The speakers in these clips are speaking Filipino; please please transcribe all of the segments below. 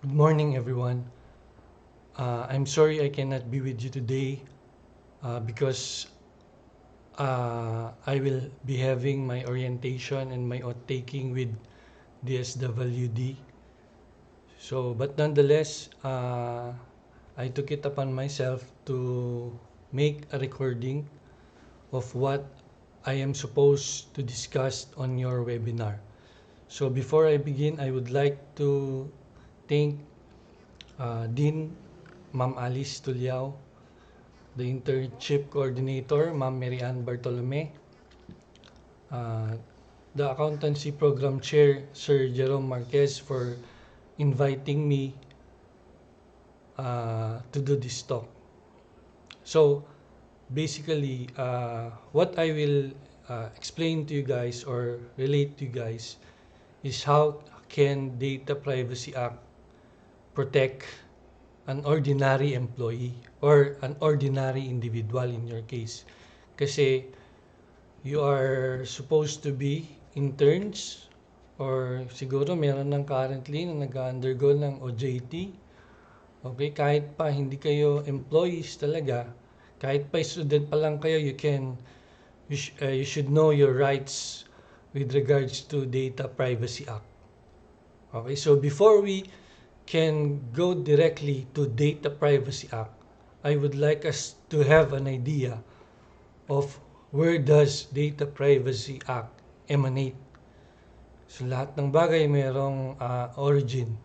Good morning, everyone. I'm sorry I cannot be with you today because I will be having my orientation and my oath taking with DSWD. But nonetheless, I took it upon myself to make a recording of what I am supposed to discuss on your webinar. So before I begin, I would like to thank Dean Ma'am Alice Tuliao, the internship coordinator, Ma'am Marianne Bartolome, uh, the accountancy program chair, Sir Jerome Marquez, for inviting me to do this talk. So basically, what I will explain to you guys or relate to you guys is how can Data Privacy Act protect an ordinary employee or an ordinary individual in your case. Kasi you are supposed to be interns or siguro meron ng currently na nag-undergo ng OJT. Okay, kahit pa hindi kayo employees talaga, kahit pa student pa lang kayo, you should know your rights with regards to Data Privacy Act. Okay, so before we can go directly to Data Privacy Act, I would like us to have an idea of where does Data Privacy Act emanate. So lahat ng bagay mayroong origin.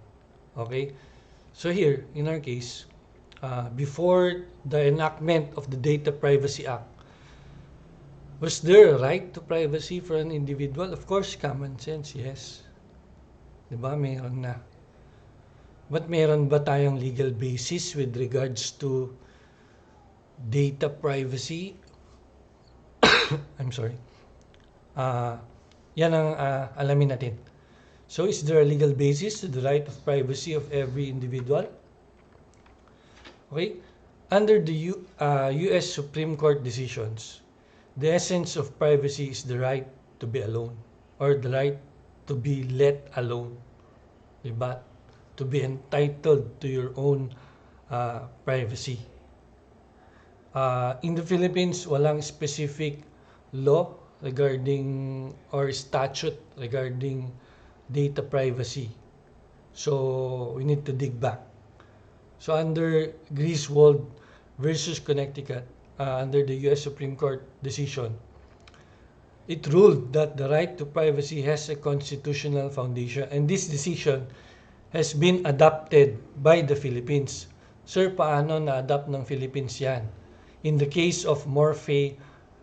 Okay? So here, in our case, before the enactment of the Data Privacy Act, was there a right to privacy for an individual? Of course, common sense, yes. Diba? Meron na. But meron ba tayong legal basis with regards to data privacy? I'm sorry. Yan ang alamin natin. So, is there a legal basis to the right of privacy of every individual? Okay. Under the U.S. Supreme Court decisions, the essence of privacy is the right to be alone or the right to be let alone. Diba? To be entitled to your own privacy. In the Philippines, walang specific law regarding or statute regarding data privacy. So, we need to dig back. So, under Griswold versus Connecticut, under the U.S. Supreme Court decision, it ruled that the right to privacy has a constitutional foundation, and this decision has been adopted by the Philippines. Sir, paano na-adapt ng Philippines yan? In the case of Morphe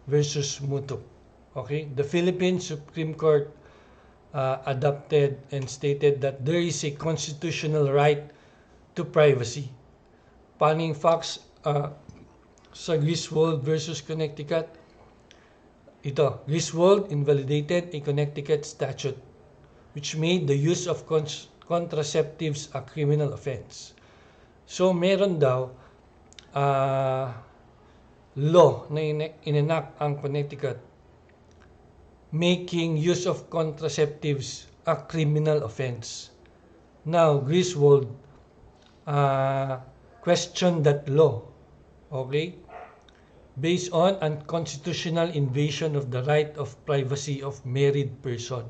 versus Mutu. Okay? The Philippine Supreme Court adopted and stated that there is a constitutional right to privacy. Paano yung facts sa Griswold versus Connecticut? Ito, Griswold invalidated a Connecticut statute which made the use of contraceptives a criminal offense. So, meron daw law na inenact ang Connecticut making use of contraceptives a criminal offense. Now, Griswold questioned that law, okay, based on unconstitutional invasion of the right of privacy of married person.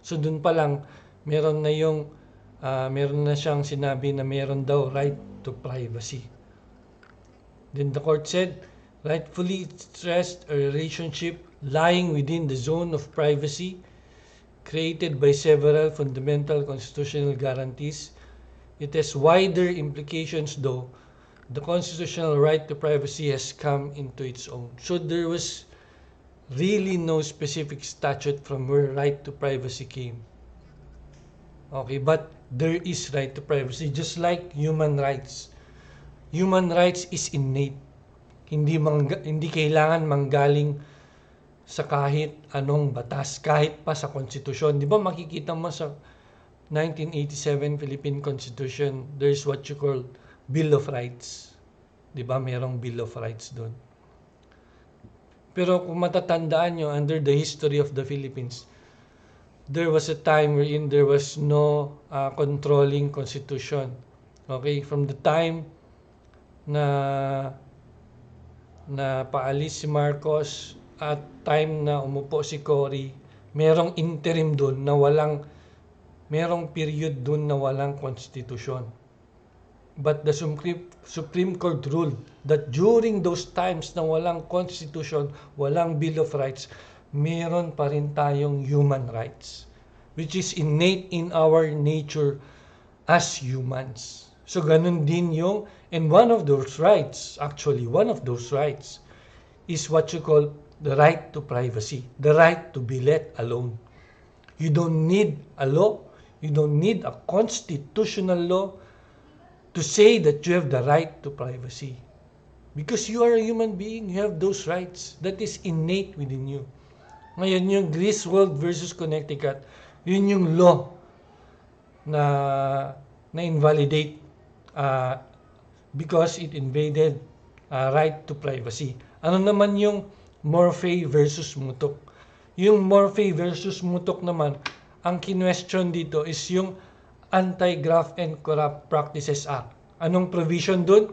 So, dun pa lang, meron na siyang sinabi na meron daw right to privacy. Then the court said, rightfully stressed a relationship lying within the zone of privacy created by several fundamental constitutional guarantees. It has wider implications though the constitutional right to privacy has come into its own. So there was really no specific statute from where right to privacy came. Okay, but there is right to privacy just like human rights. Human rights is innate. Hindi kailangan manggaling sa kahit anong batas, kahit pa sa konstitusyon. Di ba makikita mo sa 1987 Philippine Constitution, there's what you call Bill of Rights. Di ba merong Bill of Rights doon. Pero kung matatandaan nyo, under the history of the Philippines, there was a time wherein there was no controlling constitution. Okay, from the time na paalis si Marcos at time na umupo si Cory, merong interim doon na merong period doon na walang konstitusyon. But the Supreme Court ruled that during those times na walang constitution, walang Bill of Rights, meron pa rin tayong human rights, which is innate in our nature as humans. So ganun din yung, and one of those rights is what you call the right to privacy, the right to be let alone. You don't need a law, you don't need a constitutional law to say that you have the right to privacy. Because you are a human being, you have those rights. That is innate within you. Ngayon, yung Griswold versus Connecticut, yun yung law na invalidate because it invaded right to privacy. Ano naman yung Morphy versus Mutok? Yung Morphy versus Mutok naman, ang kinwestiyon dito is yung Anti-Graft and Corrupt Practices Act. Anong provision dun?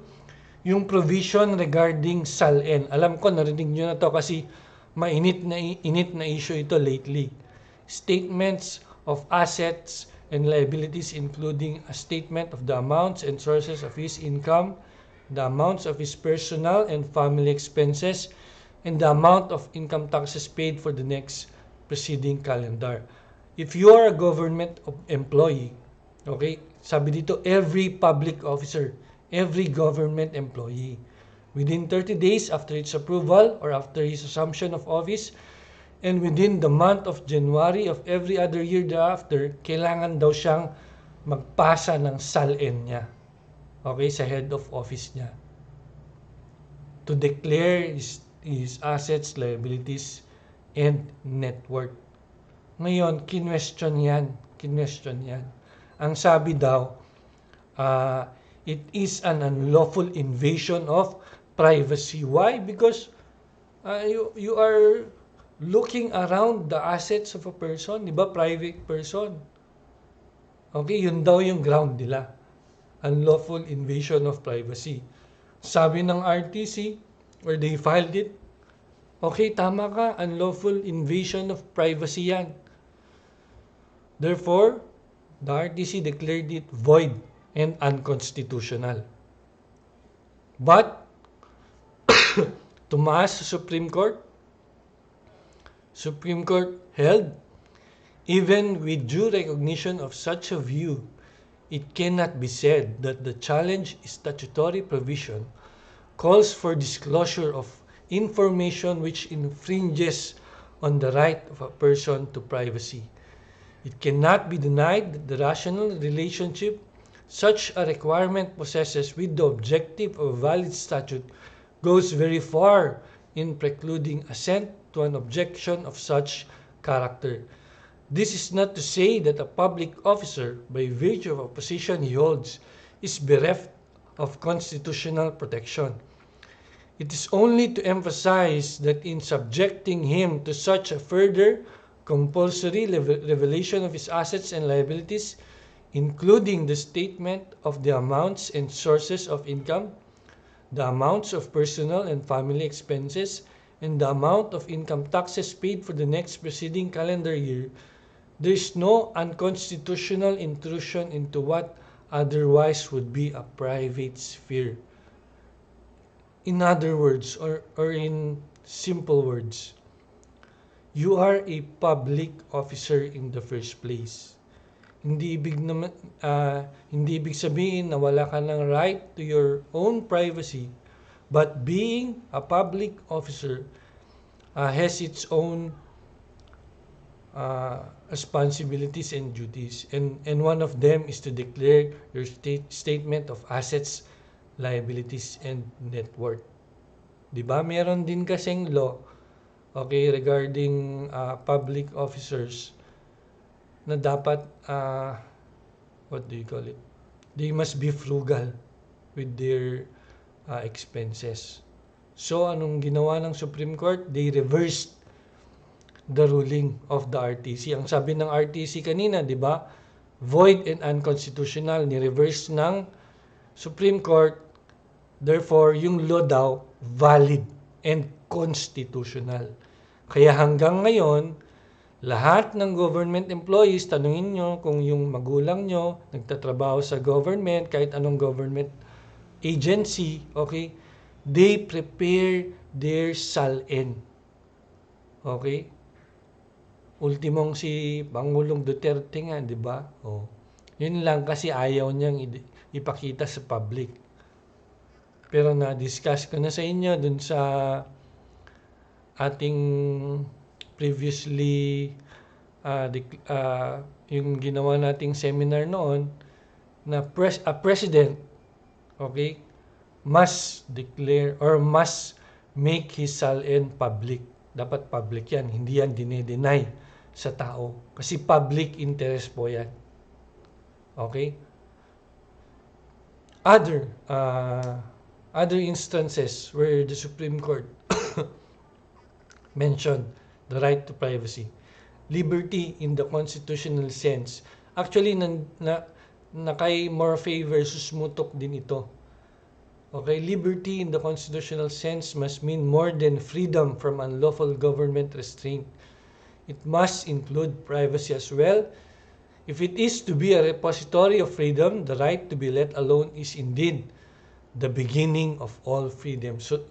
Yung provision regarding SALN. Alam ko, narinig nyo na to kasi init na issue ito lately. Statements of assets and liabilities including a statement of the amounts and sources of his income, the amounts of his personal and family expenses, and the amount of income taxes paid for the next preceding calendar. If you are a government employee, okay, sabi dito, every public officer, every government employee, within 30 days after its approval or after his assumption of office, and within the month of January of every other year thereafter, kailangan daw siyang magpasa ng SALN niya. Okay, sa head of office niya. To declare his assets, liabilities, and net worth. Ngayon, kinwestiyon yan. Ang sabi daw, it is an unlawful invasion of privacy. Why? Because you are looking around the assets of a person, di ba? Private person. Okay, yun daw yung ground nila. Unlawful invasion of privacy. Sabi ng RTC, where they filed it, okay, tama ka, unlawful invasion of privacy yan. Therefore, the RTC declared it void and unconstitutional. But, tumaas sa Supreme Court held, even with due recognition of such a view, it cannot be said that the challenged statutory provision calls for disclosure of information which infringes on the right of a person to privacy. It cannot be denied that the rational relationship such a requirement possesses with the objective of a valid statute goes very far in precluding assent to an objection of such character. This is not to say that a public officer, by virtue of a position he holds, is bereft of constitutional protection. It is only to emphasize that in subjecting him to such a further compulsory revelation of his assets and liabilities, including the statement of the amounts and sources of income, the amounts of personal and family expenses, and the amount of income taxes paid for the next preceding calendar year, there is no unconstitutional intrusion into what otherwise would be a private sphere. In other words, or in simple words, you are a public officer in the first place. Hindi ibig sabihin na wala ka ng right to your own privacy, but being a public officer has its own responsibilities and duties, and one of them is to declare your statement of assets, liabilities, and net worth. Diba? Meron din kasing law, okay, regarding public officers na dapat, what do you call it? They must be frugal with their expenses. So, anong ginawa ng Supreme Court? They reversed the ruling of the RTC. Ang sabi ng RTC kanina, di ba? Void and unconstitutional. Ni-reverse ng Supreme Court, therefore, yung law daw valid and constitutional. Kaya hanggang ngayon, lahat ng government employees, tanungin nyo kung yung magulang nyo nagtatrabaho sa government, kahit anong government agency, okay, they prepare their SALN. Okay? Ultimong si Pangulong Duterte nga, di ba? Oh. Yun lang kasi ayaw niyang ipakita sa public. Pero na-discuss ko na sa inyo dun sa ating previously yung ginawa nating seminar noon na a president, okay, must declare or must make his SALN public. Dapat public yan, hindi yan dinedeny sa tao. Kasi public interest po yan. Okay? Other instances where the Supreme Court mentioned the right to privacy. Liberty in the constitutional sense. Actually, na kay Morphy versus Mutok din ito. Okay, liberty in the constitutional sense must mean more than freedom from unlawful government restraint. It must include privacy as well. If it is to be a repository of freedom, the right to be let alone is indeed the beginning of all freedom. So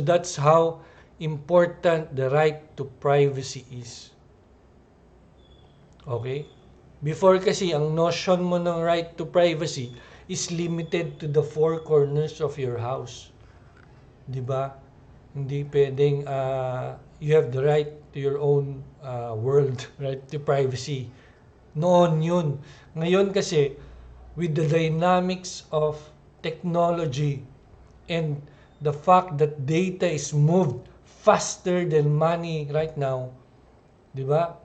that's how important the right to privacy is. Okay? Before kasi, ang notion mo ng right to privacy is limited to the four corners of your house. Diba? Hindi pwedeng you have the right to your own world, right to privacy. Noon yun. Ngayon kasi, with the dynamics of technology and the fact that data is moved faster than money right now, di ba?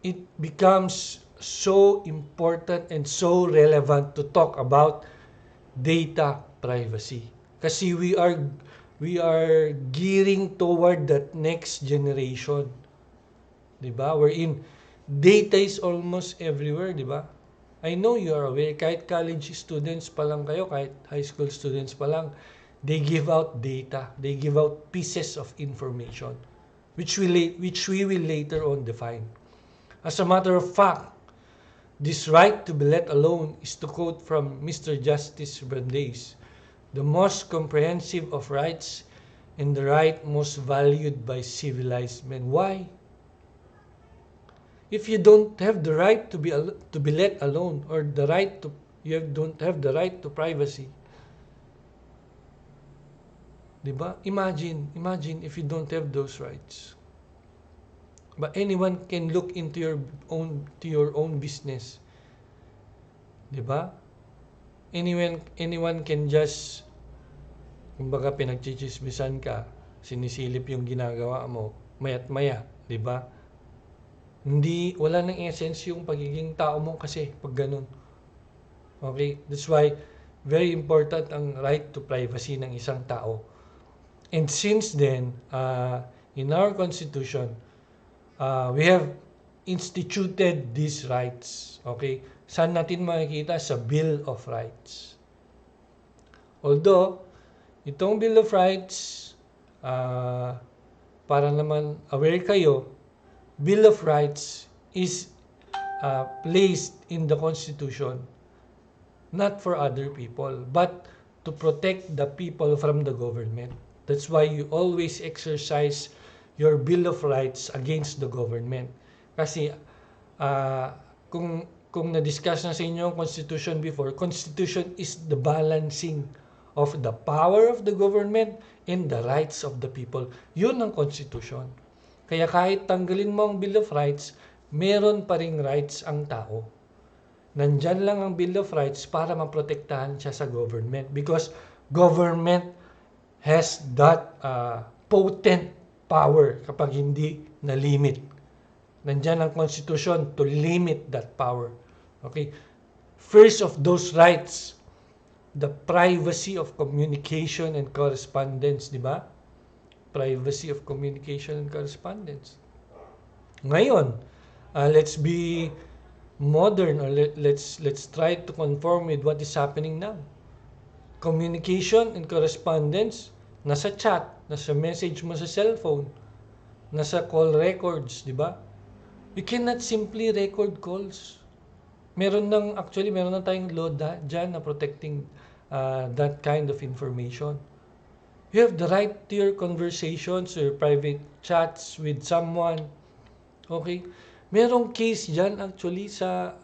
It becomes so important and so relevant to talk about data privacy. Kasi we are gearing toward that next generation. Di ba? Wherein data is almost everywhere, di ba? I know you are aware, kahit college students pa lang kayo, kahit high school students pa lang, they give out data. They give out pieces of information, which we will later on define. As a matter of fact, this right to be let alone is, to quote from Mr. Justice Brandeis, the most comprehensive of rights and the right most valued by civilized men. Why? If you don't have the right to be let alone, or don't have the right to privacy, diba? Imagine if you don't have those rights. But anyone can look into your own business, diba? Anyone can just, kumbaga pinagchichismisan ka, sinisilip yung ginagawa mo, maya't maya, diba? Wala nang essence yung pagiging tao mo kasi pag ganun. Okay? That's why, very important ang right to privacy ng isang tao. And since then, in our Constitution, we have instituted these rights. Okay? Saan natin makikita? Sa Bill of Rights. Although, itong Bill of Rights, para naman aware kayo, Bill of Rights is placed in the Constitution not for other people, but to protect the people from the government. That's why you always exercise your Bill of Rights against the government. Kasi kung na-discuss na sa inyo ang Constitution before, Constitution is the balancing of the power of the government and the rights of the people. Yun ang Constitution. Kaya kahit tanggalin mo ang Bill of Rights, meron pa ring rights ang tao. Nandyan lang ang Bill of Rights para maprotektahan siya sa government, because government has that potent power kapag hindi na-limit. Nandyan ang Constitution to limit that power. Okay? First of those rights, the privacy of communication and correspondence, di ba? Privacy of communication and correspondence. Ngayon, let's be modern, or let's try to conform with what is happening now. Communication and correspondence, nasa chat, nasa message mo sa cellphone, nasa call records, di ba? You cannot simply record calls. Meron na tayong law dyan na protecting that kind of information. You have the right to your conversations or private chats with someone. Okay? Merong case dyan actually sa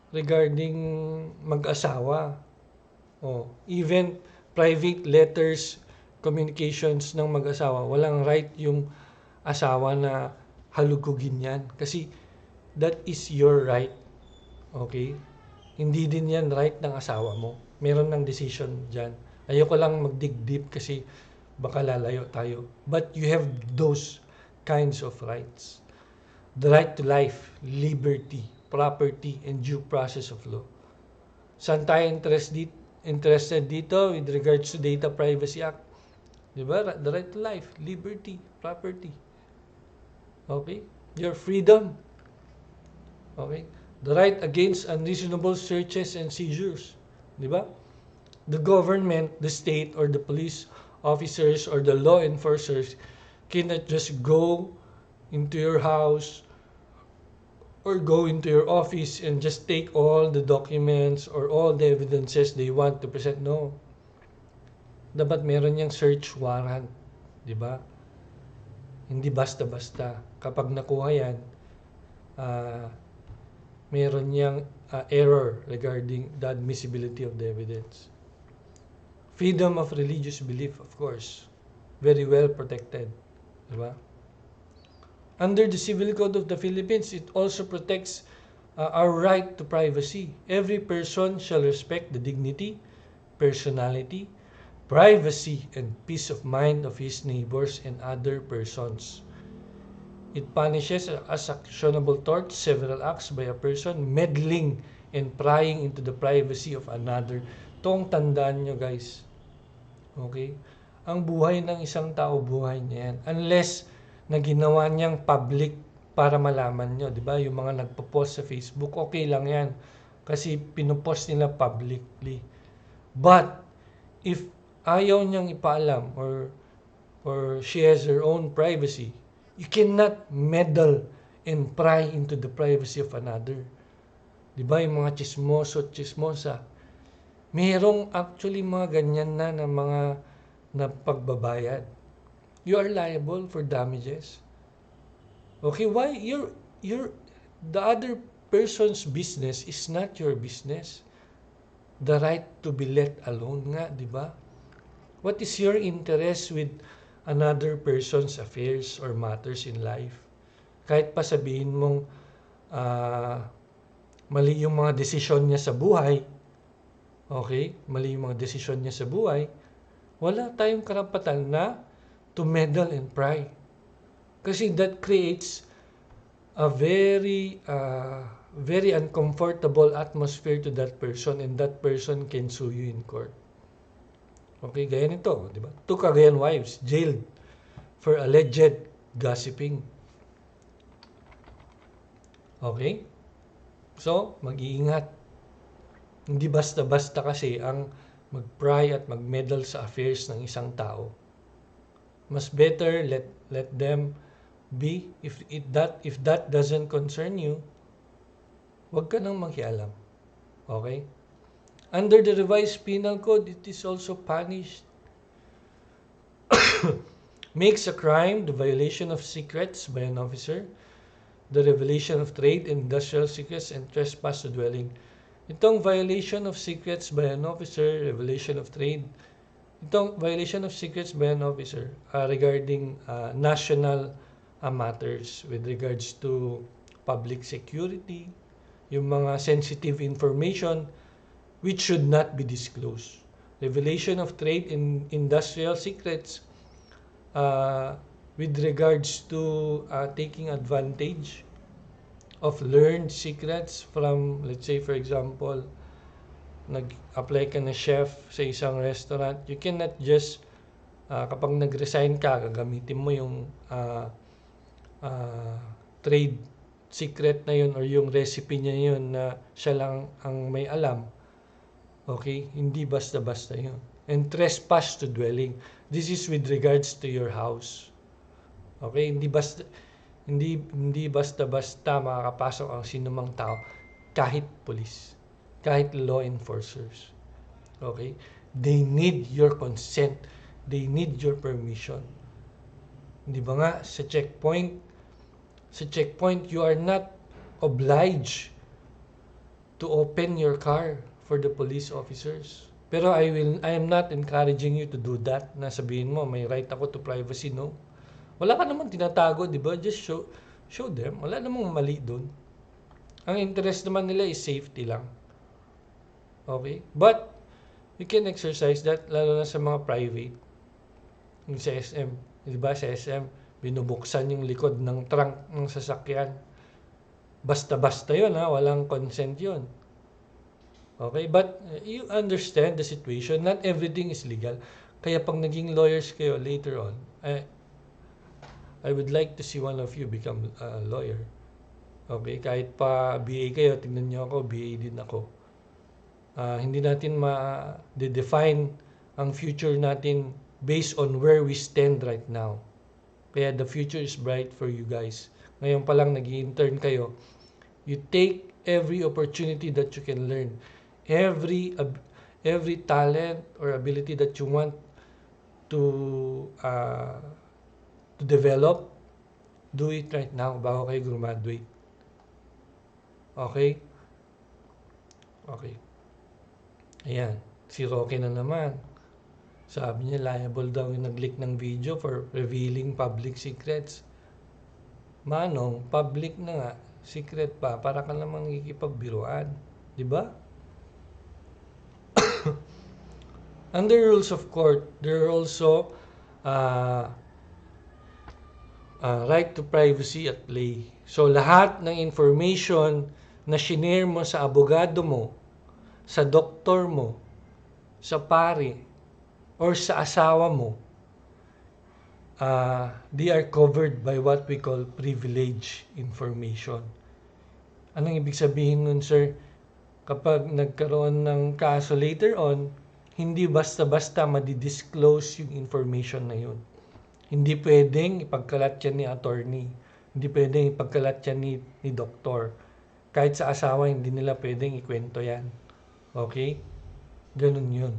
regarding mag-asawa. Even private letters, communications ng mag-asawa, walang right yung asawa na halugugin yan. Kasi that is your right. Okay? Hindi din yan right ng asawa mo. Meron ng decision dyan. Ayoko lang mag-dig deep kasi baka lalayo tayo. But you have those kinds of rights. The right to life, liberty, property, and due process of law. Saan tayo interested dito with regards to Data Privacy Act? Diba? The right to life, liberty, property. Okay? Your freedom. Okay? The right against unreasonable searches and seizures. Diba? The government, the state, or the police officers or the law enforcers cannot just go into your house or go into your office and just take all the documents or all the evidences they want to present. No. Dapat meron niyang search warrant. Di ba? Hindi basta-basta. Kapag nakuha yan, meron niyang error regarding the admissibility of the evidence. Freedom of religious belief, of course. Very well protected. Di ba? Under the Civil Code of the Philippines, it also protects our right to privacy. Every person shall respect the dignity, personality, privacy, and peace of mind of his neighbors and other persons. It punishes as actionable tort several acts by a person meddling and prying into the privacy of another. Itong tandaan nyo, guys. Okay? Ang buhay ng isang tao, buhay niya yan. Unless na ginawa niyang public para malaman nyo. Diba? Yung mga nagpo-post sa Facebook, okay lang yan. Kasi pinopost nila publicly. But, if ayaw niyang ipaalam or she has her own privacy, you cannot meddle and pry into the privacy of another. Diba? Yung mga chismoso, chismosa. Mayroong actually mga ganyan na mga na pagbabayad. You are liable for damages. Okay, why the other person's business is not your business. The right to be let alone nga, di ba? What is your interest with another person's affairs or matters in life? Kahit pa sabihin mong mali yung mga desisyon niya sa buhay, okay, mali yung mga desisyon niya sa buhay, wala tayong karapatan na to meddle and pry. Kasi that creates a very uncomfortable atmosphere to that person, and that person can sue you in court. Okay, gaya nito, di ba? 2 Cagayan wives jailed for alleged gossiping. Okay? So, mag-iingat. Hindi basta-basta kasi ang mag-pry at mag-meddle sa affairs ng isang tao. Mas better let them be. If that doesn't concern you, wag ka nang makialam. Okay? Under the revised penal code, it is also punished. Makes a crime the violation of secrets by an officer, the revelation of trade and industrial secrets, and trespass to dwelling. Itong violation of secrets by an officer, revelation of trade, itong violation of secrets by an officer regarding national matters with regards to public security, yung mga sensitive information which should not be disclosed. Revelation of trade and industrial secrets with regards to taking advantage of learned secrets from, let's say for example, nag-apply ka na chef sa isang restaurant, you cannot just kapag nag-resign ka, gagamitin mo yung trade secret na yun or yung recipe niya yun na siya lang ang may alam. Okay? Hindi basta-basta yun. And trespass to dwelling. This is with regards to your house. Okay? Hindi basta-basta makakapasok ang sinumang tao, kahit police, kahit law enforcers. Okay? They need your consent. They need your permission. Di ba nga, sa checkpoint, you are not obliged to open your car for the police officers. Pero I am not encouraging you to do that. Na sabihin mo, may right ako to privacy, no? Wala ka naman tinatago, di ba? Just show them. Wala namang mali doon. Ang interest naman nila is safety lang. Okay? But, you can exercise that, lalo na sa mga private. Yung sa SM. Di ba sa SM, binubuksan yung likod ng trunk ng sasakyan. Basta-basta yun, ha? Walang consent yun. Okay? But, you understand the situation. Not everything is legal. Kaya pag naging lawyers kayo later on, I would like to see one of you become a lawyer. Okay? Kahit pa BA kayo, tingnan nyo ako, BA din ako. Hindi natin ma-define ang future natin based on where we stand right now. Kaya the future is bright for you guys. Ngayon pa lang nag-i-intern kayo. You take every opportunity that you can learn. Every talent or ability that you want to develop, do it right now bago kayo graduate. Okay? Okay. Ayan. Si Rocky na naman. Sabi niya, liable daw yung nag-leak ng video for revealing public secrets. Manong, public na nga. Secret pa. Para ka namang ikipagbiruan. Diba? Under rules of court, there are also right to privacy at play. So, lahat ng information na shinare mo sa abogado mo, sa doktor mo, sa pare, or sa asawa mo, they are covered by what we call privilege information. Anong ibig sabihin nun, sir? Kapag nagkaroon ng kaso later on, hindi basta-basta madi-disclose yung information na yun. Hindi pwedeng ipagkalat yan ni attorney. Hindi pwedeng ipagkalat yan ni doktor. Kahit sa asawa, hindi nila pwedeng ikwento yan. Okay? Ganun yun.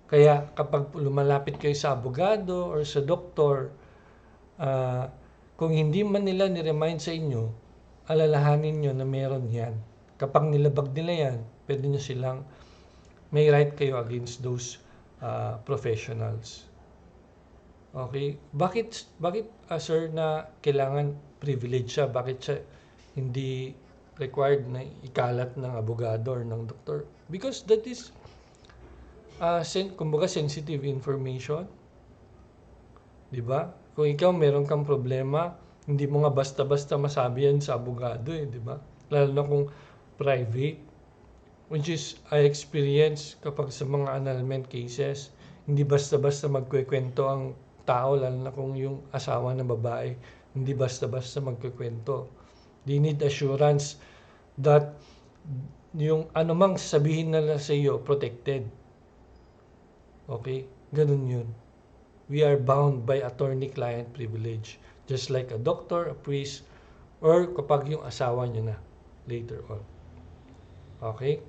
Kaya kapag lumalapit kayo sa abogado or sa doktor, kung hindi man nila ni-remind sa inyo, alalahanin nyo na meron yan. Kapag nilabag nila yan, pwede nyo silang may right kayo against those professionals. Okay? Bakit sir, na kailangan privilege siya? Bakit siya hindi required na ikalat ng abogado or ng doktor? Because that is kumbaga sensitive information. 'Di ba? Kung ikaw meron kang problema, hindi mo nga basta-basta masabi yan sa abogado, 'di ba? Lalo na kung private, which is I experience kapag sa mga annulment cases, hindi basta-basta magkukwento ang tao, lalo na kung yung asawa ng babae, hindi basta-basta magkukwento. They need assurance that yung anumang sabihin nila sa iyo, protected. Okay? Ganun yun. We are bound by attorney-client privilege. Just like a doctor, a priest, or kapag yung asawa nyo na later on. Okay?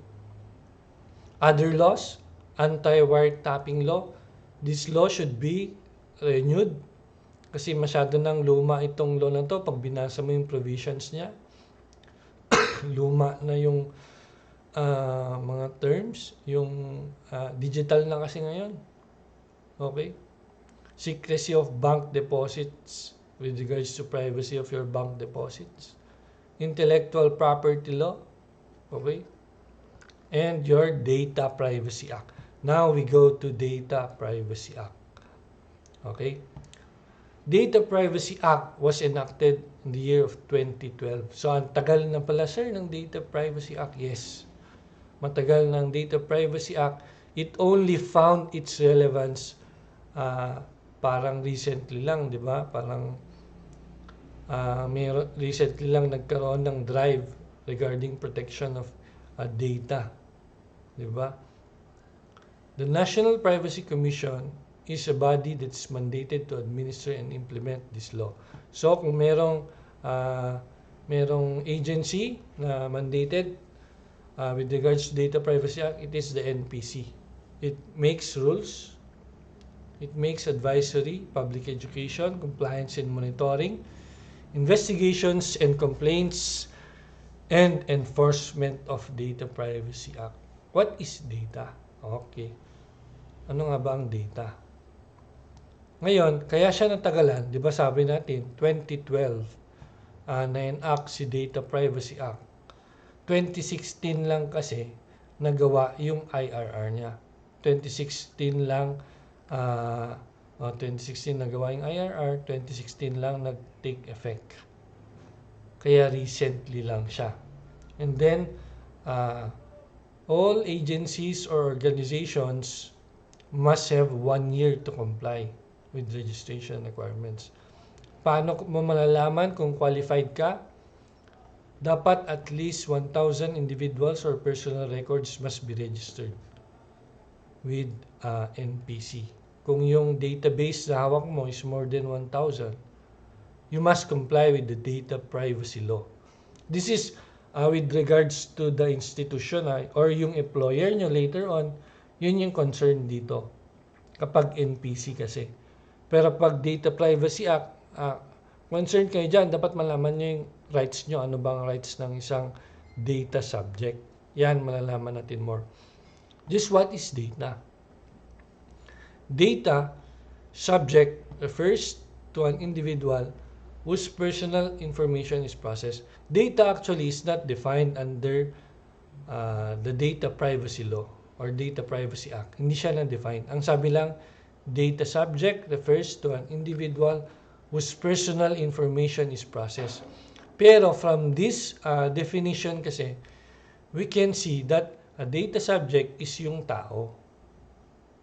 Other laws, anti-wiretapping law. This law should be renewed kasi masyado nang luma itong law na to. Pag binasa mo yung provisions niya, luma na yung mga terms, yung digital na kasi ngayon. Okay? Secrecy of bank deposits with regards to privacy of your bank deposits. Intellectual property law. Okay? And your Data Privacy Act. Now we go to Data Privacy Act. Okay? Data Privacy Act was enacted in the year of 2012. So, ang tagal na pala, sir, ng Data Privacy Act. Yes. Matagal ng Data Privacy Act. It only found its relevance parang recently lang, di ba? Parang recently lang nagkaroon ng drive regarding protection of data, di ba? The National Privacy Commission is a body that's mandated to administer and implement this law. So kung merong agency na mandated with regards to Data Privacy Act, it is the NPC. It makes rules, it makes advisory, public education, compliance and monitoring, investigations and complaints, and enforcement of Data Privacy Act. What is data? Okay. Ano nga ba ang data? Ngayon, kaya siya natagalan, di ba sabi natin, 2012, na-enact si Data Privacy Act. 2016 lang kasi nagawa yung IRR niya. 2016 lang, 2016 nagawa yung IRR, 2016 lang nag-take effect. Kaya recently lang siya. And then, all agencies or organizations must have 1 year to comply with registration requirements. Paano mo malalaman kung qualified ka? Dapat at least 1,000 individuals or personal records must be registered with NPC. Kung yung database na hawak mo is more than 1,000, you must comply with the data privacy law. This is with regards to the institution or yung employer nyo later on, yun yung concern dito kapag NPC kasi. Pero pag Data Privacy Act, concern kayo dyan, dapat malaman nyo yung rights nyo. Ano bang rights ng isang data subject? Yan, malalaman natin more. Just what is data? Data subject refers to an individual whose personal information is processed. Data actually is not defined under the Data Privacy Law or Data Privacy Act. Hindi siya na-define. Ang sabi lang, data subject refers to an individual whose personal information is processed. Pero from this definition kasi, we can see that a data subject is yung tao.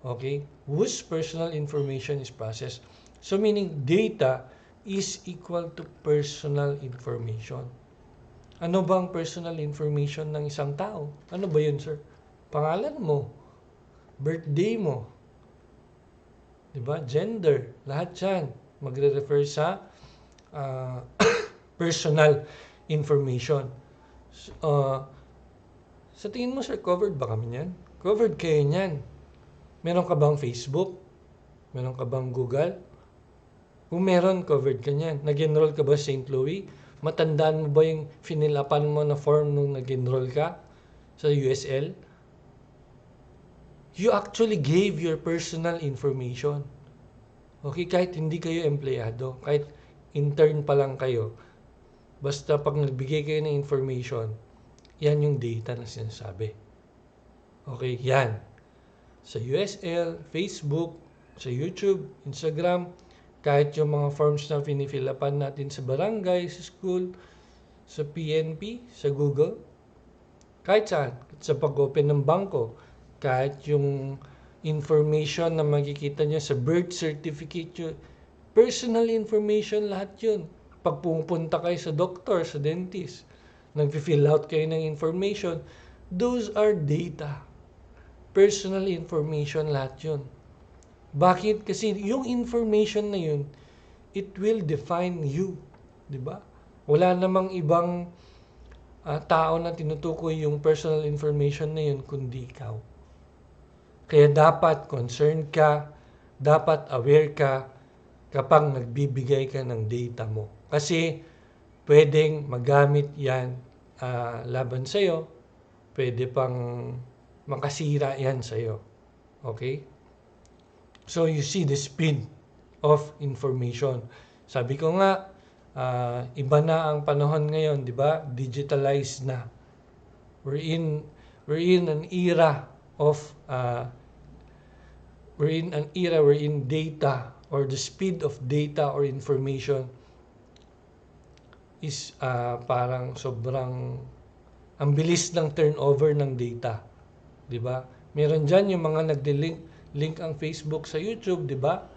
Okay? Whose personal information is processed. So meaning data is equal to personal information. Ano bang personal information ng isang tao? Ano ba yun, sir? Pangalan mo, birthday mo, diba? Gender, lahat yan magre-refer sa personal information. Sa tingin mo, sir, covered ba kami niyan? Covered kayo niyan. Meron ka bang Facebook? Meron ka bang Google? Kung meron, covered ka niyan. Nag-enroll ka ba sa St. Louis? Matandaan mo ba yung finilapan mo na form nung nag-enroll ka sa USL? You actually gave your personal information. Okay, kahit hindi kayo empleyado, kahit intern pa lang kayo, basta pag nagbigay kayo ng information, yan yung data na sinasabi. Okay, yan. Sa USL, Facebook, sa YouTube, Instagram, kahit yung mga forms na finifilapan natin sa barangay, sa school, sa PNP, sa Google, kahit saan, sa pag-open ng bangko, kahit yung information na makikita nyo sa birth certificate yun, personal information lahat yun. Pag pupunta kayo sa doktor, sa dentist, nag-fill out kayo ng information, those are data. Personal information lahat yun. Bakit? Kasi yung information na yun, it will define you. Diba? Wala namang ibang tao na tinutukoy yung personal information na yun, kundi ikaw. Kaya dapat concerned ka, dapat aware ka kapag nagbibigay ka ng data mo. Kasi pwedeng magamit yan laban sa'yo, pwede pang makasira yan sa'yo. Okay? So you see the speed of information. Sabi ko nga, iba na ang panahon ngayon, di ba? Digitalized na. We're in an era of wherein data or the speed of data or information is parang sobrang ang bilis ng turnover ng data, 'di ba? Meron diyan yung mga nagde-link ang Facebook sa YouTube, 'di ba?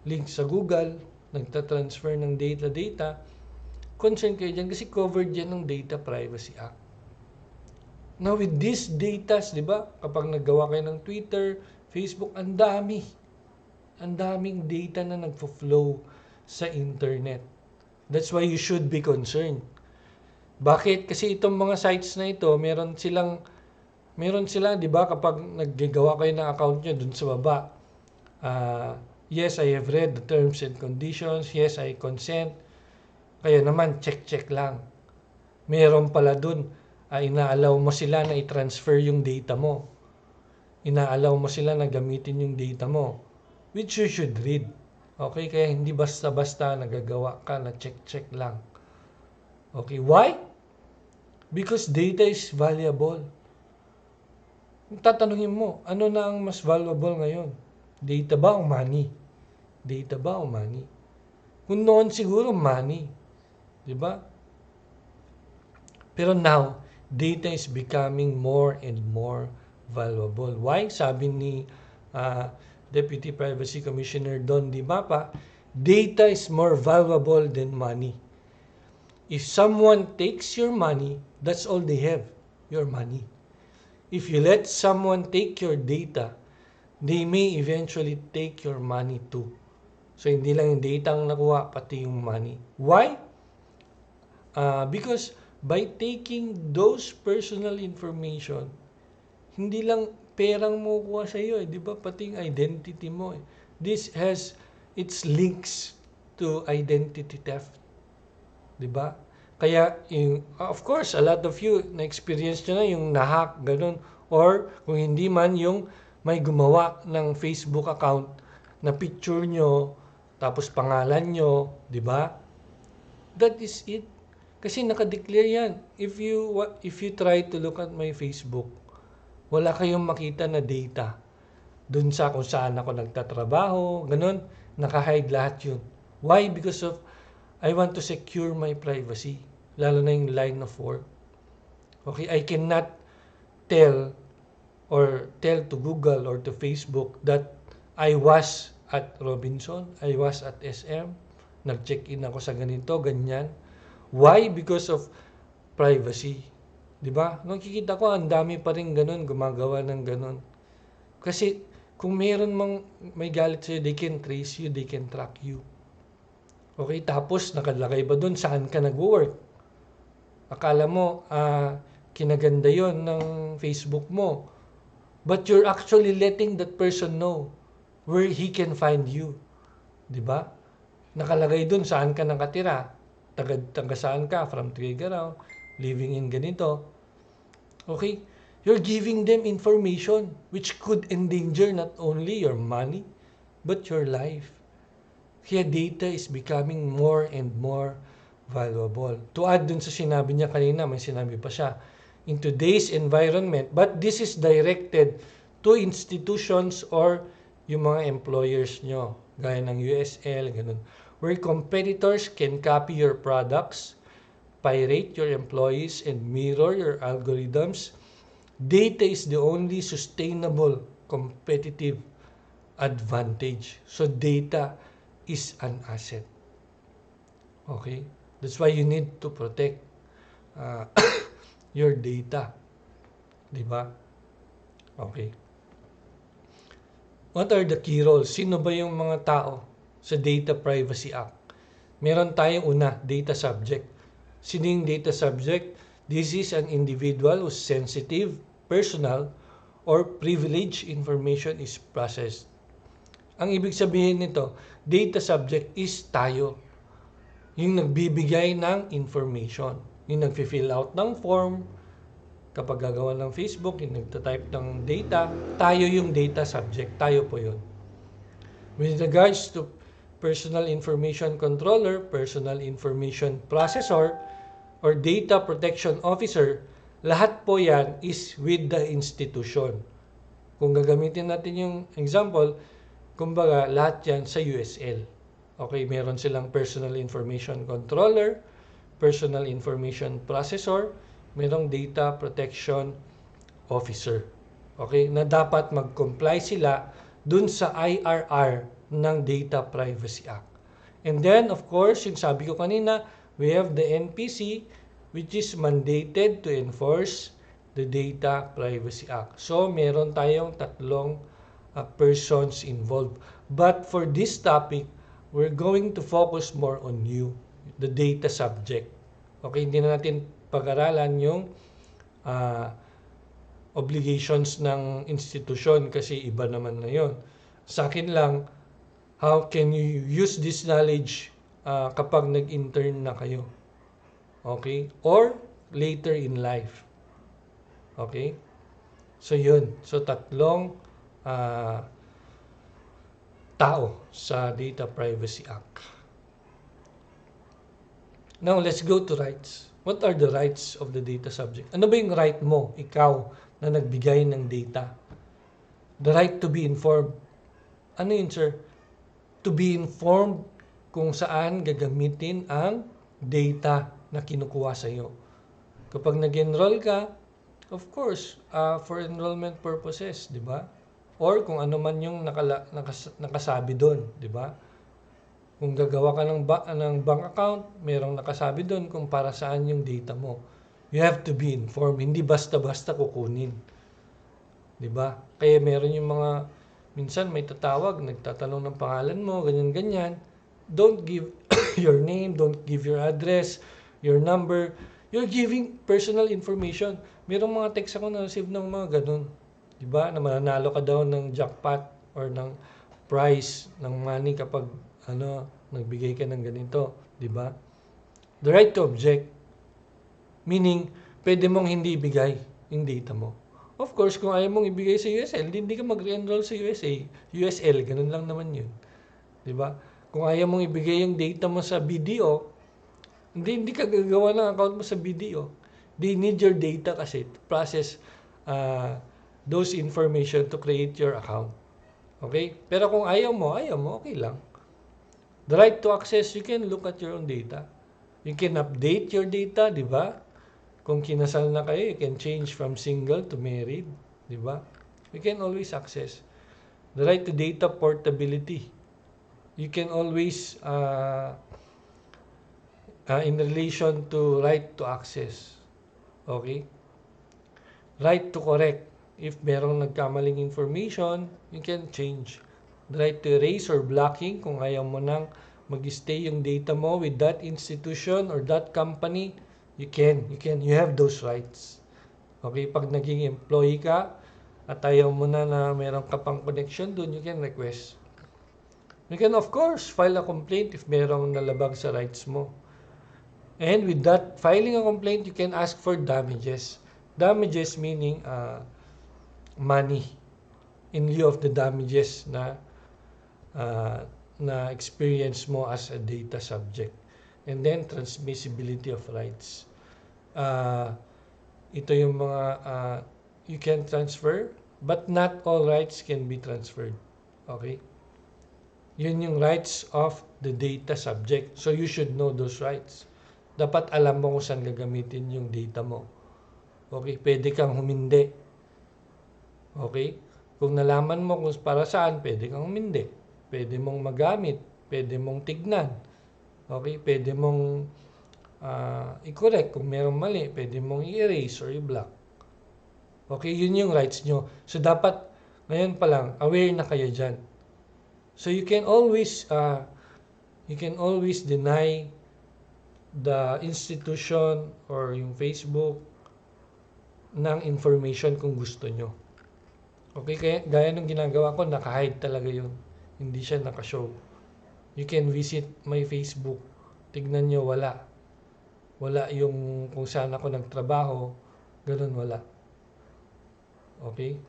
Link sa Google, nagtatransfer ng data, concern kayo dyan kasi covered yan ng Data Privacy Act. Now with these data, di ba, kapag naggawa kayo ng Twitter, Facebook, ang daming data na nagfo-flow sa internet. That's why you should be concerned. Bakit? Kasi itong mga sites na ito, meron sila, di ba, kapag naggagawa kayo ng account nyo dun sa baba, yes, I have read the terms and conditions, yes, I consent. Kaya naman, check lang. Meron pala dun, inaalaw mo sila na i-transfer yung data mo. Inaalaw mo sila na gamitin yung data mo, which you should read. Okay, kaya hindi basta-basta nagagawa ka na check lang. Okay, why? Because data is valuable. Tatanungin mo, ano na ang mas valuable ngayon? Data ba o money? Data ba o money? Kung noon siguro money. Diba? Pero now, data is becoming more and more valuable. Why? Sabi ni Deputy Privacy Commissioner Don Di Mapa, data is more valuable than money. If someone takes your money, that's all they have, your money. If you let someone take your data, they may eventually take your money too. So, hindi lang yung data ang nakuha, pati yung money. Why? Because by taking those personal information, hindi lang perang mo kuha sa iyo, di ba? Pati yung identity mo. This has its links to identity theft. Di ba? Kaya, of course, a lot of you na-experience nyo na yung nahack, ganun. Or, kung hindi man, yung may gumawa ng Facebook account na picture nyo, tapos pangalan nyo, di ba? That is it. Kasi nakadeclare yan. If you try to look at my Facebook, wala kayong makita na data. Dun sa kung saan ako nagtatrabaho, ganun, naka-hide lahat yun. Why? Because of, I want to secure my privacy. Lalo na yung line of work. Okay, I cannot tell to Google or to Facebook that I was at Robinson, I was at SM, nag-check-in ako sa ganito, ganyan. Why? Because of privacy. Diba? Nakikita ko, ang dami pa rin ganun, gumagawa ng ganun. Kasi, kung meron may galit sa'yo, they can trace you, they can track you. Okay, tapos, nakalagay ba dun saan ka nag-work? Akala mo, kinaganda yon ng Facebook mo. But you're actually letting that person know where he can find you. Diba? Nakalagay dun saan ka nakatira. Taga saan ka, from Trigaraw, living in ganito. Okay? You're giving them information which could endanger not only your money, but your life. Kaya data is becoming more and more valuable. To add dun sa sinabi niya kanina, may sinabi pa siya, in today's environment, but this is directed to institutions or yung mga employers nyo, gaya ng USL, ganun, where competitors can copy your products, pirate your employees, and mirror your algorithms. Data is the only sustainable competitive advantage. So data is an asset. Okay? That's why you need to protect your data. Diba? Okay. What are the key roles? Sino ba yung mga tao sa Data Privacy Act? Meron tayong una, data subject. Sino yung data subject? This is an individual whose sensitive, personal, or privileged information is processed. Ang ibig sabihin nito, data subject is tayo. Yung nagbibigay ng information. Yung nagfi-fill out ng form, kapag gagawa ng Facebook, yung nagtatype ng data, tayo yung data subject. Tayo po yun. With regards to personal information controller, personal information processor, or data protection officer, lahat po yan is with the institution. Kung gagamitin natin yung example, kumbaga lahat yan sa USL. Okay, meron silang personal information controller, personal information processor, merong data protection officer. Okay, na dapat mag-comply sila dun sa IRR ng Data Privacy Act. And then, of course, yung sabi ko kanina, we have the NPC, which is mandated to enforce the Data Privacy Act. So, meron tayong tatlong persons involved. But for this topic, we're going to focus more on you, the data subject. Okay, hindi na natin pag-aralan yung obligations ng institusyon kasi iba naman na yun. Sa akin lang, how can you use this knowledge kapag nag-intern na kayo? Okay? Or later in life. Okay? So yun. So tatlong tao sa Data Privacy Act. Now, let's go to rights. What are the rights of the data subject? Ano ba yung right mo, ikaw, na nagbigay ng data? The right to be informed. Ano yun, sir? To be informed kung saan gagamitin ang data na kinukuha sa iyo. Kapag nag-enroll ka, of course, for enrollment purposes, di ba? Or kung ano man yung nakasabi doon, di ba? Kung gagawa ka ng bank account, merong nakasabi doon kung para saan yung data mo. You have to be informed, hindi basta-basta kukunin. Di ba? Kaya meron yung mga, minsan may tatawag, nagtatanong ng pangalan mo, ganyan-ganyan. Don't give your name, don't give your address, your number. You're giving personal information. Merong mga text ako na receive ng mga ganun. Di ba? Na mananalo ka daw ng jackpot or ng prize ng money kapag nagbigay ka ng ganito, di ba? The right to object, meaning, pwede mong hindi ibigay yung data mo. Of course, kung ayaw mong ibigay sa USL, hindi ka mag-enroll sa USL, ganun lang naman yun. Di ba? Kung ayaw mong ibigay yung data mo sa BDO, hindi ka gagawa ng account mo sa BDO. They need your data kasi to process those information to create your account. Okay? Pero kung ayaw mo, okay lang. The right to access, you can look at your own data. You can update your data, di ba? Kung kinasal na kayo, you can change from single to married, di ba? You can always access. The right to data portability. You can always, in relation to right to access. Okay? Right to correct. If merong nagkamaling information, you can change. The right to erase or blocking, kung ayaw mo nang mag-stay yung data mo with that institution or that company, you have those rights. Okay, pag naging employee ka at ayaw mo na meron ka pang connection doon, you can request. You can of course file a complaint if merong nalabag sa rights mo. And with that, filing a complaint, you can ask for damages. Damages meaning money in lieu of the damages na experience mo as a data subject. And then, transmissibility of rights. Ito yung mga you can transfer, but not all rights can be transferred. Okay? Yun yung rights of the data subject. So, you should know those rights. Dapat alam mo kung saan gagamitin yung data mo. Okay? Pwede kang humindi. Okay? Kung nalaman mo kung para saan, pwede kang humindi. Pwede mong magamit. Pwede mong tignan. Okay? Pwede mong i-correct kung mayroong mali. Pwede mong i-erase or i-block. Okay? Yun yung rights nyo. So, dapat, ngayon pa lang, aware na kayo dyan. So, you can always deny the institution or yung Facebook ng information kung gusto nyo. Okay? Kaya, gaya ng ginagawa ko, naka-hide talaga yun. Hindi siya naka-show. You can visit my Facebook. Tignan nyo, wala. Wala yung kung saan ako nagtrabaho. Ganun, wala. Okay?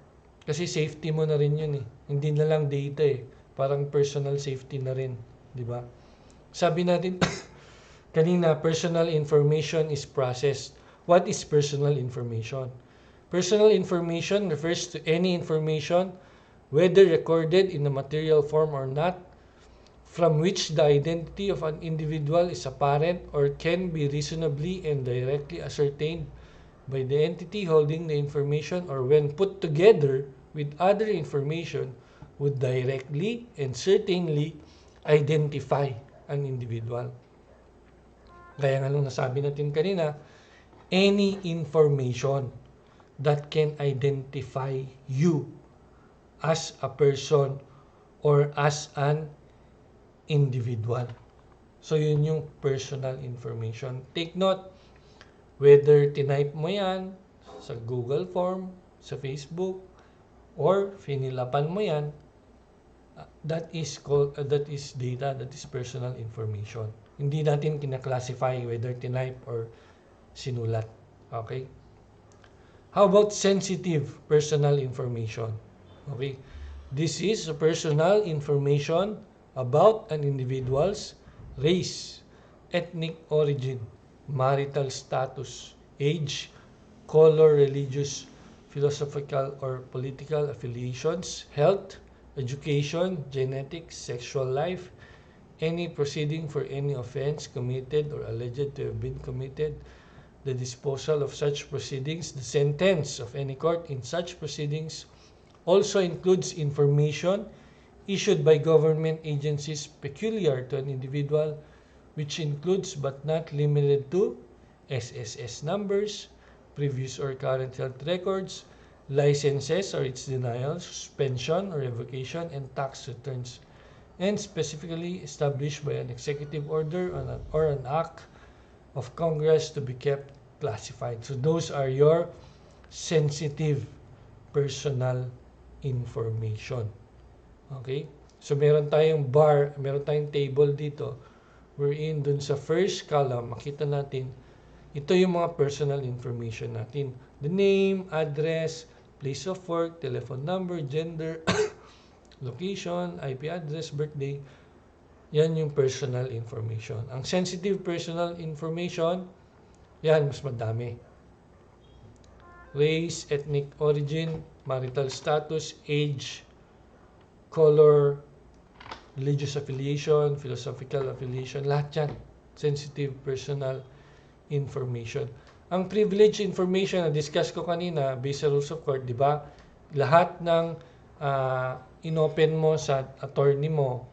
Kasi safety mo na rin yun eh. Hindi na lang data eh. Parang personal safety na rin. Diba? Sabi natin, kanina, personal information is processed. What is personal information? Personal information refers to any information, whether recorded in a material form or not, from which the identity of an individual is apparent or can be reasonably and directly ascertained by the entity holding the information, or when put together with other information, would directly and certainly identify an individual. Gaya nga nung nasabi natin kanina, any information that can identify you as a person or as an individual. So, yun yung personal information. Take note, whether tinype mo yan sa Google form, sa Facebook, or finilapan mo yan, that is data, that is personal information. Hindi natin kinaklasify whether tinype or sinulat. Okay? How about sensitive personal information? Okay? This is personal information about an individual's race, ethnic origin, marital status, age, color, religious, philosophical or political affiliations, health, education, genetics, sexual life, any proceeding for any offense committed or alleged to have been committed, the disposal of such proceedings, the sentence of any court in such proceedings, also includes information issued by government agencies peculiar to an individual, which includes but not limited to SSS numbers, previous or current health records, licenses or its denial, suspension or revocation, and tax returns, and specifically established by an executive order or an act of Congress to be kept classified. So those are your sensitive personal information. Okay? So meron tayong meron tayong table dito wherein dun sa first column, makita natin, ito yung mga personal information natin. The name, address, place of work, telephone number, gender, location, IP address, birthday. Yan yung personal information. Ang sensitive personal information, yan, mas madami. Race, ethnic origin, marital status, age, color, religious affiliation, philosophical affiliation, lahat yan. Sensitive personal information. Ang privileged information na discuss ko kanina, based sa rules of court, di ba? Lahat ng inopen mo sa attorney mo,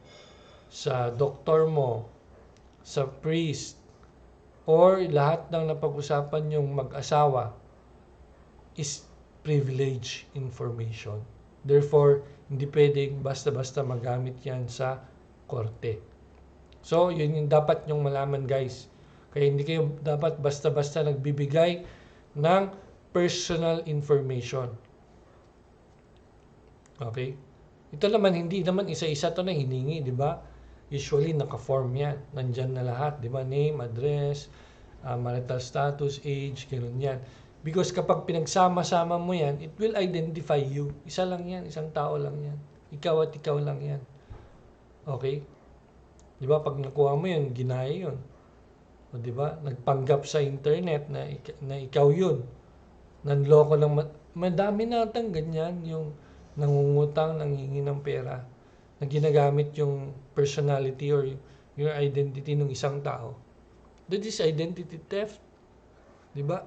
sa doktor mo, sa priest, or lahat ng napag-usapan yung mag-asawa is privileged information. Therefore, hindi pwedeng basta-basta magamit yan sa korte. So, yun yung dapat nyong malaman, guys. Kaya hindi kayo dapat basta-basta nagbibigay ng personal information. Okay? Ito naman, hindi naman isa-isa to na hiningi, di ba? Usually, naka-form yan. Nandyan na lahat, di ba? Name, address, marital status, age, ganun yan. Because kapag pinagsama-sama mo yan, it will identify you. Isa lang yan, isang tao lang yan. Ikaw at ikaw lang yan. Okay? Di ba? Pag nakuha mo yun, ginaya yun. O di ba? Nagpanggap sa internet na ikaw yun. Nanloko lang. Madami natang ganyan yung nangungutang, nanghingi ng pera na ginagamit yung personality or your identity ng isang tao. That is identity theft. Di ba?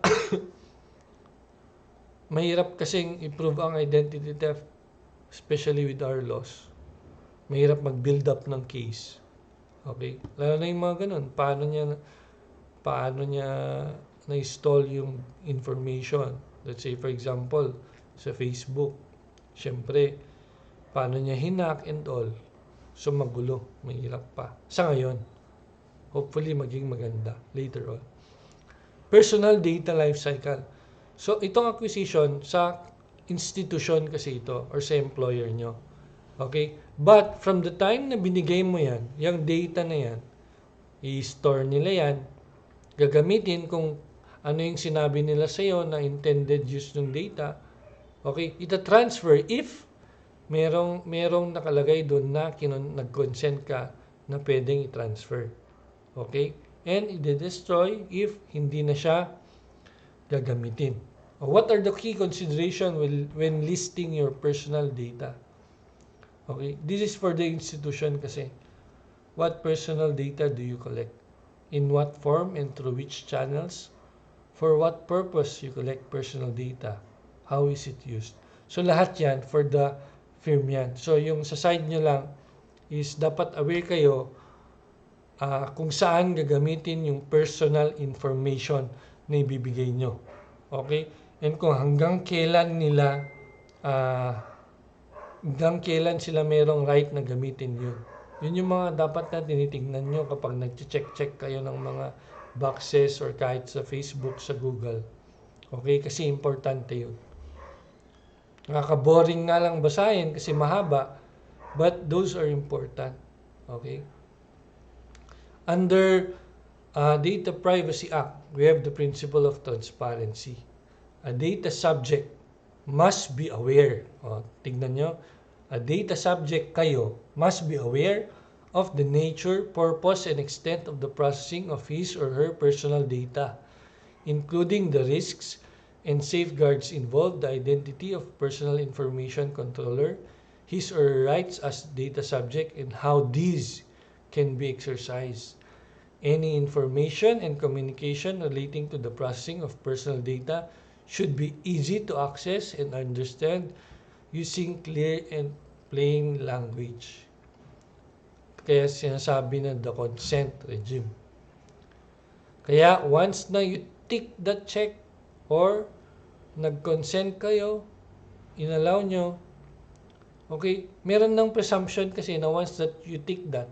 Mahirap kasing i-prove ang identity theft, especially with our laws. Mahirap mag-build up ng case. Okay? Lalo na yung mga ganun. Paano niya na-install yung information? Let's say, for example, sa Facebook. Siyempre, paano niya hinak and all. So, magulo. Mahirap pa. Sa ngayon. Hopefully, maging maganda later on. Personal data life cycle. So, itong acquisition sa institution kasi ito or sa employer nyo. Okay? But, from the time na binigay mo yan, yung data na yan, i-store nila yan, gagamitin kung ano yung sinabi nila sa'yo na intended use ng data. Okay? Ita-transfer if merong nakalagay doon na nag-consent ka na pwedeng i-transfer. Okay? And i-destroy if hindi na siya gagamitin. What are the key considerations when listing your personal data? Okay? This is for the institution kasi. What personal data do you collect? In what form and through which channels? For what purpose you collect personal data? How is it used? So lahat yan for the firm yan. So yung sa side nyo lang is dapat aware kayo kung saan gagamitin yung personal information na ibibigay nyo. Okay? And kung hanggang kailan sila merong right na gamitin yun. Yun yung mga dapat na tinitingnan nyo kapag nag-check kayo ng mga boxes or kahit sa Facebook, sa Google. Okay? Kasi importante yun. Nakaka-boring nga lang basahin kasi mahaba, but those are important. Okay? Under Data Privacy Act, we have the principle of transparency. A data subject must be aware. Tignan nyo. A data subject kayo must be aware of the nature, purpose, and extent of the processing of his or her personal data, including the risks and safeguards involved, the identity of personal information controller, his or her rights as data subject, and how these can be exercised. Any information and communication relating to the processing of personal data should be easy to access and understand using clear and plain language. Kaya sinasabi na the consent regime. Kaya once na you tick that check or nag-consent kayo, inallow nyo, okay, meron ng presumption kasi na once that you tick that,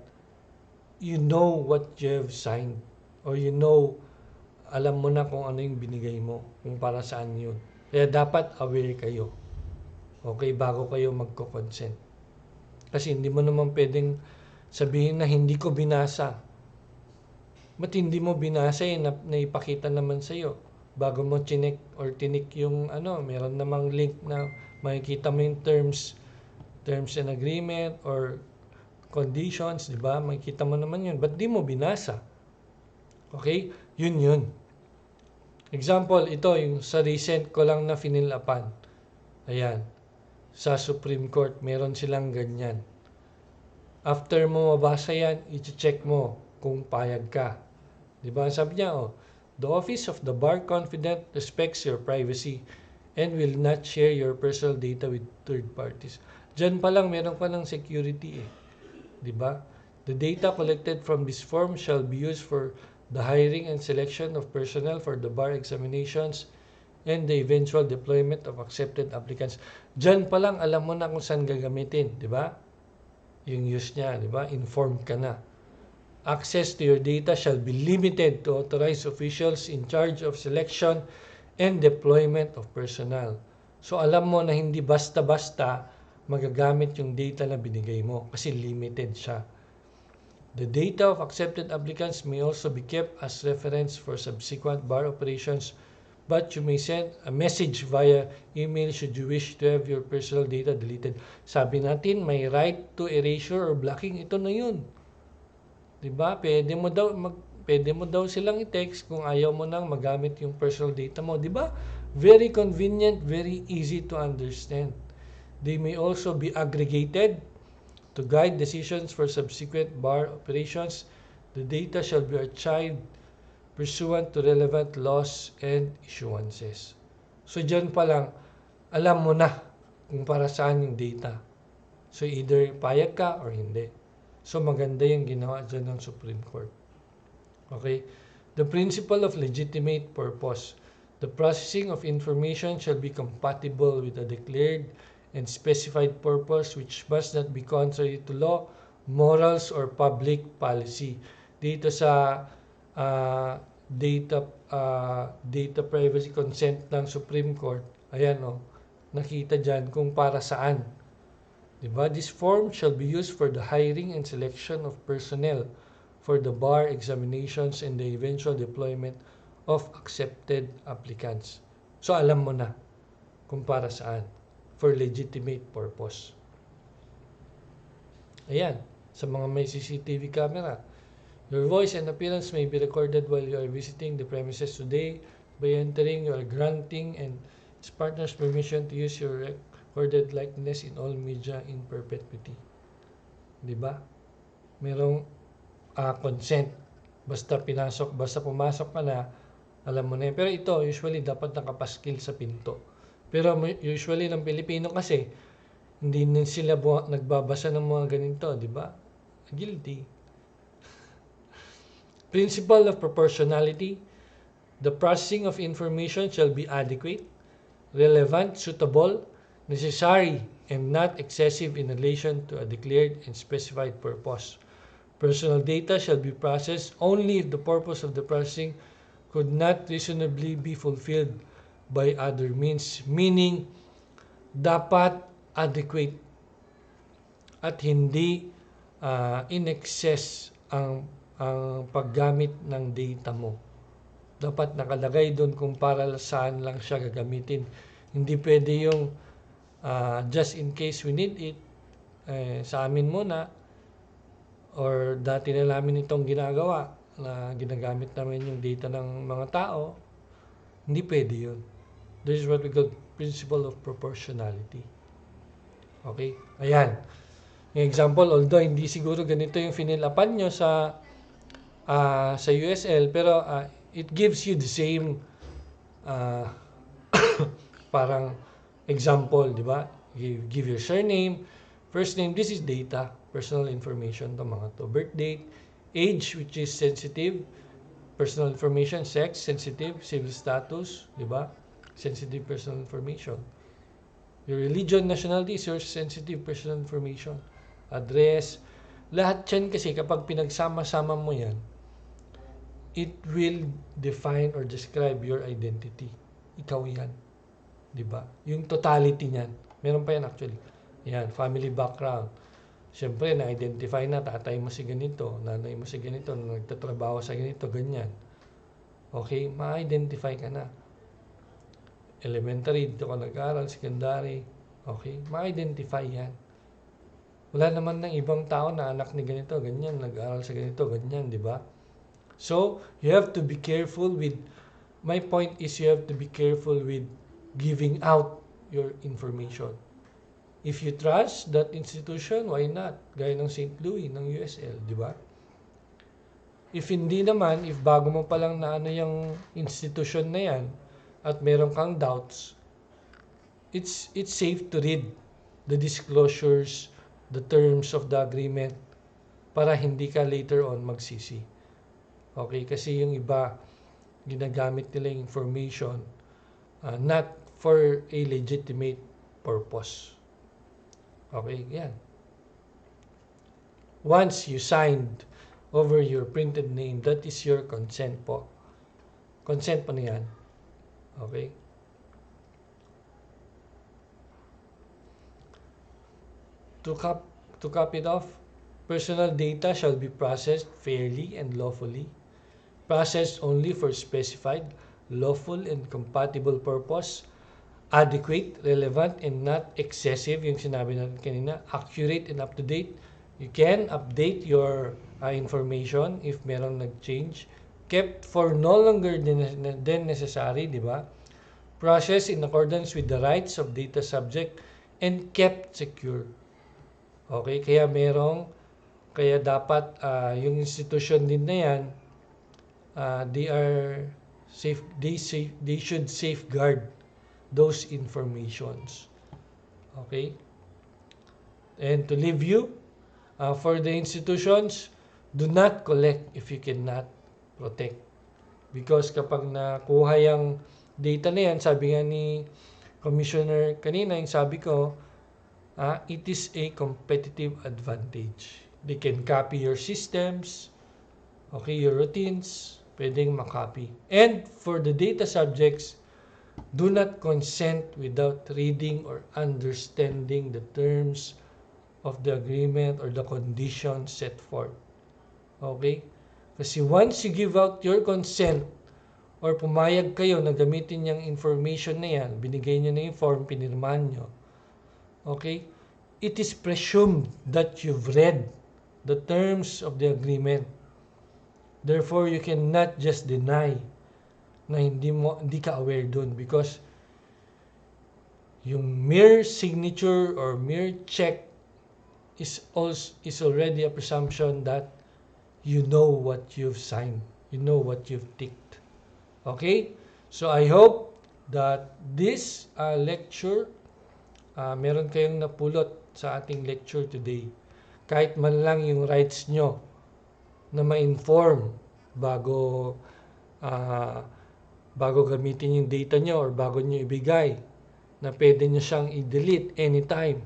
you know what you have signed or you know, alam mo na kung ano yung binigay mo, kung para saan yun. Kaya dapat aware kayo. Okay, bago kayo magko-consent. Kasi hindi mo naman pwedeng sabihin na hindi ko binasa. Ba't hindi mo binasa na ipakita naman sa'yo? Bago mo chinek or tinik yung meron namang link na makikita mo yung terms and agreement or conditions, di ba? Makikita mo naman yun. Ba't di mo binasa? Okay? Yun. Example, ito yung sa recent ko lang na finilapan. Ayan. Sa Supreme Court, meron silang ganyan. After mo mabasa yan, i-check mo kung payag ka. Di ba? Sabi niya, the Office of the Bar Confident respects your privacy and will not share your personal data with third parties. Diyan pa lang, meron pa ng security eh. Di ba? The data collected from this form shall be used for the hiring and selection of personnel for the bar examinations and the eventual deployment of accepted applicants. Diyan pa lang, alam mo na kung saan gagamitin. Di ba? Yung use niya, di ba? Informed ka na. Access to your data shall be limited to authorized officials in charge of selection and deployment of personnel. So alam mo na hindi basta-basta magagamit yung data na binigay mo kasi limited siya. The data of accepted applicants may also be kept as reference for subsequent bar operations, but you may send a message via email should you wish to have your personal data deleted. Sabi natin, may right to erasure or blocking. Ito na yun. Diba? Pwede mo daw silang i-text kung ayaw mo nang magamit yung personal data mo. Diba? Very convenient, very easy to understand. They may also be aggregated to guide decisions for subsequent bar operations. The data shall be archived pursuant to relevant laws and issuances. So, dyan pa lang, alam mo na kung para saan yung data. So, either payag ka or hindi. So, maganda yung ginawa dyan ng Supreme Court. Okay? The principle of legitimate purpose. The processing of information shall be compatible with a declared and specified purpose which must not be contrary to law, morals, or public policy. Dito sa data privacy consent ng Supreme Court, ayan nakita dyan kung para saan. Diba? This form shall be used for the hiring and selection of personnel for the bar examinations and the eventual deployment of accepted applicants. So alam mo na kung para saan. For legitimate purpose. Ayan, sa mga may CCTV camera. Your voice and appearance may be recorded while you are visiting the premises today. By entering, you are granting and its partner's permission to use your recorded likeness in all media in perpetuity. Diba? Merong consent. Basta pumasok ka na, alam mo na yun. Pero ito, usually dapat nakapaskil sa pinto. Pero usually ng Pilipino kasi, hindi na sila nagbabasa ng mga ganito, di ba? Guilty. Principle of proportionality. The processing of information shall be adequate, relevant, suitable, necessary, and not excessive in relation to a declared and specified purpose. Personal data shall be processed only if the purpose of the processing could not reasonably be fulfilled by other means. Meaning, dapat adequate at hindi in excess ang paggamit ng data mo. Dapat nakalagay doon kung para saan lang siya gagamitin. Hindi pwede yung just in case we need it, sa amin muna, or dati na namin itong ginagawa, na ginagamit namin yung data ng mga tao. Hindi pwede yun. This is what we call principle of proportionality. Okay? Ayan. Yung example, although hindi siguro ganito yung finilapan nyo sa USL, pero it gives you the same parang example, di ba? You give your surname, first name, this is data, personal information to mga to. Birth date, age, which is sensitive, personal information, sex, sensitive, civil status, di ba? Sensitive personal information. Your religion, nationality is your sensitive personal information. Address, lahat yan kasi kapag pinagsama-sama mo yan, it will define or describe your identity. Ikaw yan. Diba? Yung totality niyan. Meron pa yan actually. Yan, family background. Siyempre, na-identify na, tatay mo si ganito, nanay mo si ganito, nagtatrabaho sa ganito, ganyan. Okay? Ma-identify ka na. Elementary, dito ka nag-aral, secondary. Okay? Ma-identify yan. Wala naman ng ibang tao na anak ni ganito, ganyan, nag-aral sa ganito, ganyan, di ba? So, you have to be careful with, my point is you have to be careful with giving out your information. If you trust that institution, why not? Gaya ng St. Louis, ng USL, di ba? If hindi naman, if bago mo pa lang na ano yung institution na yan, at meron kang doubts, it's safe to read the disclosures, the terms of the agreement, para hindi ka later on magsisi. Okay? Kasi yung iba, ginagamit nila yung information not for a legitimate purpose. Okay? Yan. Once you signed over your printed name, that is your consent po. Consent po na yan. Okay? To cap it off, personal data shall be processed fairly and lawfully. Processed only for specified, lawful, and compatible purpose. Adequate, relevant, and not excessive. Yung sinabi natin kanina, accurate and up-to-date. You can update your information if merong nag-change. Kept for no longer than necessary, di ba? Processed in accordance with the rights of data subject and kept secure. Okay, kaya dapat yung institution din na yan, they should safeguard those informations. Okay? And to leave you, for the institutions, do not collect if you cannot protect. Because kapag nakuha yung data na yan, sabi nga ni Commissioner kanina, yung sabi ko, it is a competitive advantage. They can copy your systems, okay, your routines, pwedeng makopy. And for the data subjects, do not consent without reading or understanding the terms of the agreement or the conditions set forth. Okay? Kasi once you give out your consent or pumayag kayo na gamitin yung information na yan, binigay nyo na yung form, pinirmahan nyo, okay? It is presumed that you've read the terms of the agreement. Therefore, you cannot just deny na hindi ka aware dun because yung mere signature or mere check is already a presumption that you know what you've signed. You know what you've ticked. Okay? So, I hope that this lecture, meron kayong napulot sa ating lecture today. Kahit man lang yung rights nyo na ma-inform bago ah, bago gamitin yung data nyo or bago nyo ibigay, na pwede nyo siyang i-delete anytime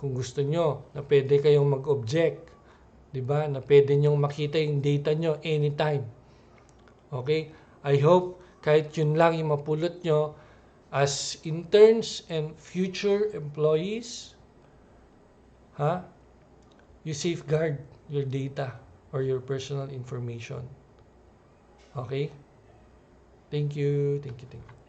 kung gusto nyo, na pwede kayong mag-object, di ba? Na pwede nyo makita yung data nyo anytime. Okay? I hope kahit yun lang yung mapulot nyo as interns and future employees, ha? You safeguard your data or your personal information. Okay? Thank you. Thank you. Thank you.